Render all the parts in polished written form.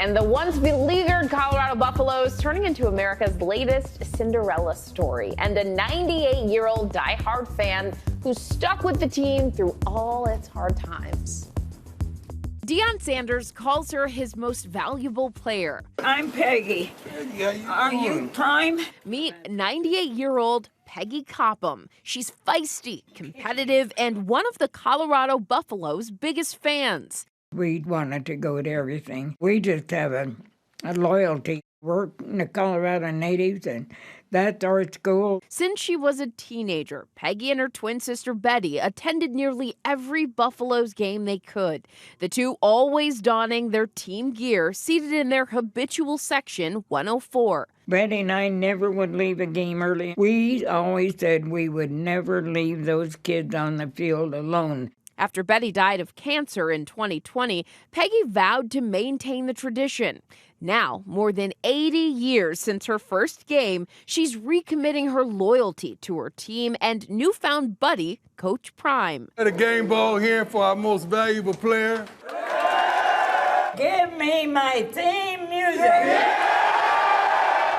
And the once beleaguered Colorado Buffaloes turning into America's latest Cinderella story. And a 98-year-old diehard fan who's stuck with the team through all its hard times. Deion Sanders calls her his most valuable player. I'm Peggy. Are you Prime? Meet 98-year-old Peggy Copham. She's feisty, competitive, and one of the Colorado Buffaloes' biggest fans. We wanted to go to everything. We just have a loyalty. We're the Colorado natives, and that's our school. Since she was a teenager, Peggy and her twin sister Betty attended nearly every Buffaloes game they could. The two always donning their team gear, seated in their habitual section 104. Betty and I never would leave a game early. We always said we would never leave those kids on the field alone. After Betty died of cancer in 2020, Peggy vowed to maintain the tradition. Now, more than 80 years since her first game, she's recommitting her loyalty to her team and newfound buddy, Coach Prime. The game ball here for our most valuable player. Give me my theme music.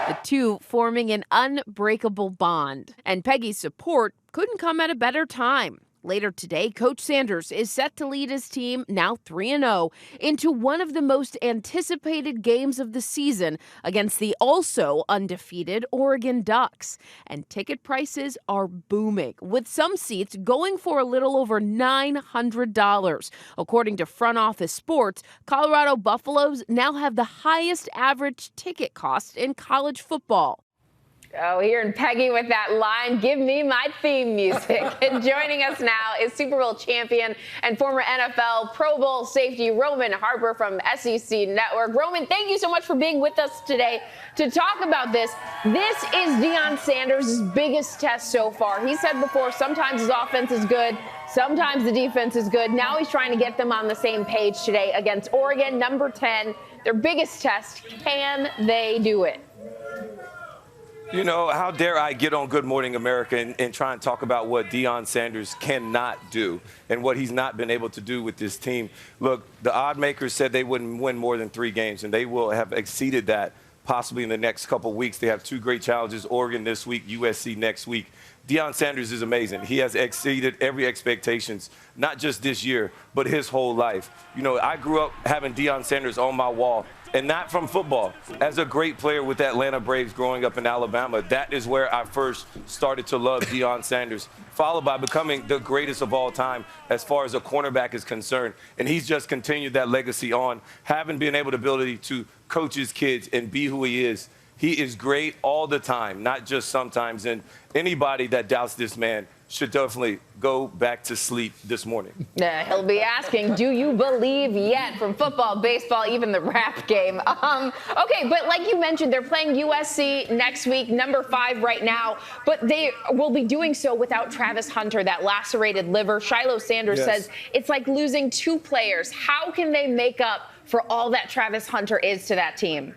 The two forming an unbreakable bond. And Peggy's support couldn't come at a better time. Later today, Coach Sanders is set to lead his team, now 3-0, into one of the most anticipated games of the season against the also undefeated Oregon Ducks. And ticket prices are booming, with some seats going for a little over $900. According to Front Office Sports, Colorado Buffaloes now have the highest average ticket cost in college football. Oh, hearing Peggy with that line, give me my theme music. And joining us now is Super Bowl champion and former NFL Pro Bowl safety Roman Harper from SEC Network. Roman, thank you so much for being with us today to talk about this. This is Deion Sanders' biggest test so far. He said before, sometimes his offense is good, sometimes the defense is good. Now he's trying to get them on the same page today against Oregon, number 10. Their biggest test. Can they do it? You know, how dare I get on Good Morning America and try and talk about what Deion Sanders cannot do and what he's not been able to do with this team. Look, the odd makers said they wouldn't win more than 3 games, and they will have exceeded that possibly in the next couple weeks. They have 2 great challenges, Oregon this week, USC next week. Deion Sanders is amazing. He has exceeded every expectations, not just this year, but his whole life. You know, I grew up having Deion Sanders on my wall, and not from football. As a great player with the Atlanta Braves growing up in Alabama, that is where I first started to love Deion Sanders, followed by becoming the greatest of all time as far as a cornerback is concerned. And he's just continued that legacy on, having been able to coach his kids and be who he is. He is great all the time, not just sometimes. And anybody that doubts this man should definitely go back to sleep this morning. He'll be asking, do you believe yet? From football, baseball, even the rap game. Okay, but like you mentioned, they're playing USC next week, number 5 right now. But they will be doing so without Travis Hunter, that lacerated liver. Shiloh Sanders says it's like losing 2 players. How can they make up for all that Travis Hunter is to that team?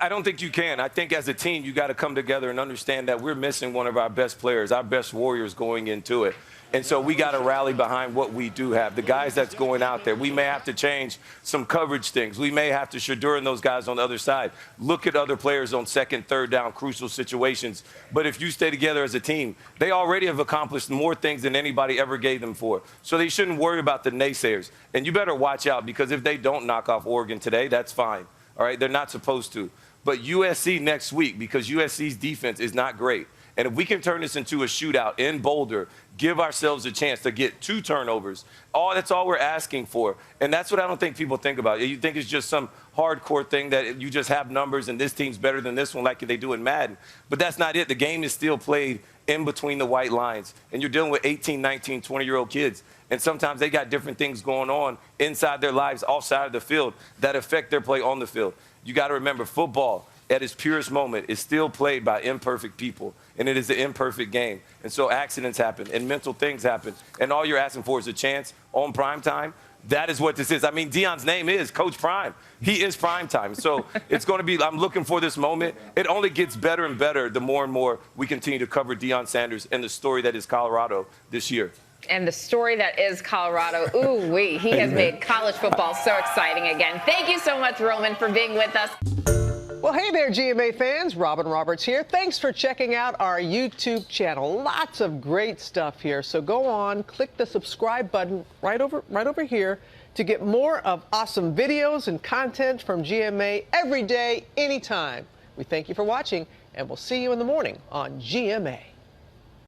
I don't think you can. I think as a team, you got to come together and understand that we're missing one of our best players, our best warriors going into it. And so we got to rally behind what we do have. The guys that's going out there, we may have to change some coverage things. We may have to Shadur and those guys on the other side. Look at other players on 2nd, 3rd down, crucial situations. But if you stay together as a team, they already have accomplished more things than anybody ever gave them for. So they shouldn't worry about the naysayers. And you better watch out, because if they don't knock off Oregon today, that's fine. All right, they're not supposed to. But USC next week, because USC's defense is not great. And if we can turn this into a shootout in Boulder, give ourselves a chance to get 2 turnovers, that's all we're asking for. And that's what I don't think people think about. You think it's just some hardcore thing that you just have numbers and this team's better than this one like they do in Madden. But that's not it. The game is still played in between the white lines. And you're dealing with 18, 19, 20-year-old kids. And sometimes they got different things going on inside their lives, offside of the field, that affect their play on the field. You got to remember, football at its purest moment is still played by imperfect people, and it is an imperfect game. And so accidents happen and mental things happen, and all you're asking for is a chance on prime time. That is what this is. I mean, Deion's name is Coach Prime. He is prime time. So it's going to be, I'm looking for this moment. It only gets better and better the more and more we continue to cover Deion Sanders and the story that is Colorado this year. And the story that is Colorado, ooh-wee, he has made college football so exciting again. Thank you so much, Roman, for being with us. Well, hey there, GMA fans. Robin Roberts here. Thanks for checking out our YouTube channel. Lots of great stuff here. So go on, click the subscribe button right over here to get more of awesome videos and content from GMA every day, anytime. We thank you for watching, and we'll see you in the morning on GMA.